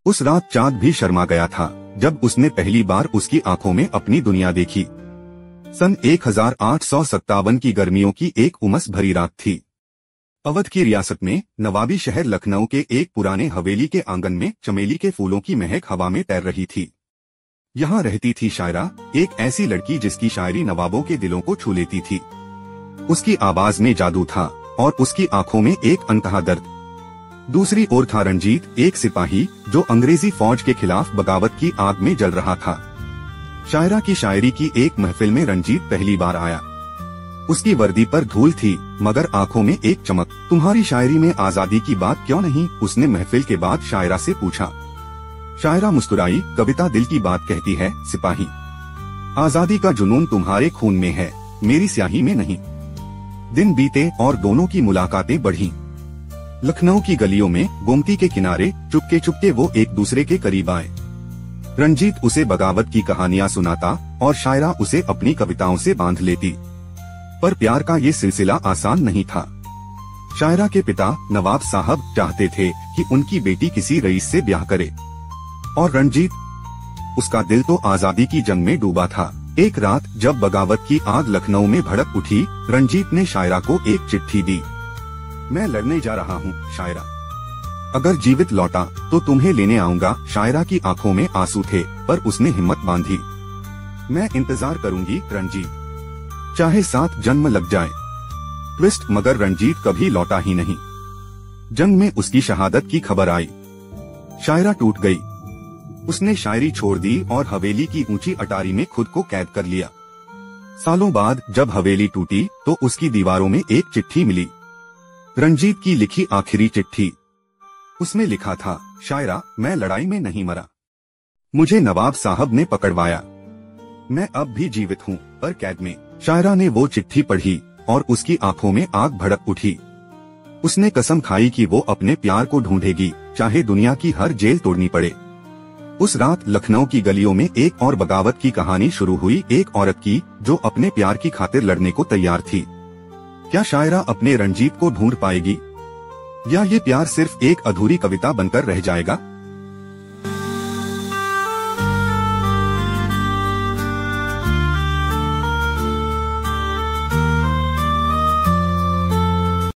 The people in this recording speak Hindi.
उस रात चाँद भी शर्मा गया था जब उसने पहली बार उसकी आंखों में अपनी दुनिया देखी। सन 1857 की गर्मियों की एक उमस भरी रात थी। अवध की रियासत में नवाबी शहर लखनऊ के एक पुराने हवेली के आंगन में चमेली के फूलों की महक हवा में तैर रही थी। यहाँ रहती थी शायरा, एक ऐसी लड़की जिसकी शायरी नवाबों के दिलों को छू लेती थी। उसकी आवाज में जादू था और उसकी आंखों में एक अनकहा दर्द। दूसरी ओर था रंजीत, एक सिपाही जो अंग्रेजी फौज के खिलाफ बगावत की आग में जल रहा था। शायरा की शायरी की एक महफिल में रंजीत पहली बार आया। उसकी वर्दी पर धूल थी मगर आंखों में एक चमक। तुम्हारी शायरी में आजादी की बात क्यों नहीं? उसने महफिल के बाद शायरा से पूछा। शायरा मुस्कुराई, कविता दिल की बात कहती है सिपाही। आजादी का जुनून तुम्हारे खून में है, मेरी स्याही में नहीं। दिन बीते और दोनों की मुलाकातें बढ़ी। लखनऊ की गलियों में गोमती के किनारे चुपके चुपके वो एक दूसरे के करीब आए। रंजीत उसे बगावत की कहानियां सुनाता और शायरा उसे अपनी कविताओं से बांध लेती। पर प्यार का ये सिलसिला आसान नहीं था। शायरा के पिता नवाब साहब चाहते थे कि उनकी बेटी किसी रईस से ब्याह करे और रंजीत, उसका दिल तो आजादी की जंग में डूबा था। एक रात जब बगावत की आग लखनऊ में भड़क उठी, रंजीत ने शायरा को एक चिट्ठी दी। मैं लड़ने जा रहा हूँ शायरा, अगर जीवित लौटा तो तुम्हें लेने आऊंगा। शायरा की आंखों में आंसू थे पर उसने हिम्मत बांधी। मैं इंतजार करूंगी रंजीत, चाहे 7 जन्म लग जाए। ट्विस्ट, मगर रंजीत कभी लौटा ही नहीं। जंग में उसकी शहादत की खबर आई। शायरा टूट गई। उसने शायरी छोड़ दी और हवेली की ऊंची अटारी में खुद को कैद कर लिया। सालों बाद जब हवेली टूटी तो उसकी दीवारों में एक चिट्ठी मिली, रंजीत की लिखी आखिरी चिट्ठी। उसमें लिखा था, शायरा, मैं लड़ाई में नहीं मरा, मुझे नवाब साहब ने पकड़वाया। मैं अब भी जीवित हूँ पर कैद में। शायरा ने वो चिट्ठी पढ़ी और उसकी आंखों में आग भड़क उठी। उसने कसम खाई कि वो अपने प्यार को ढूंढेगी, चाहे दुनिया की हर जेल तोड़नी पड़े। उस रात लखनऊ की गलियों में एक और बगावत की कहानी शुरू हुई, एक औरत की जो अपने प्यार की खातिर लड़ने को तैयार थी। क्या शायरा अपने रंजीत को ढूंढ पाएगी या ये प्यार सिर्फ एक अधूरी कविता बनकर रह जाएगा?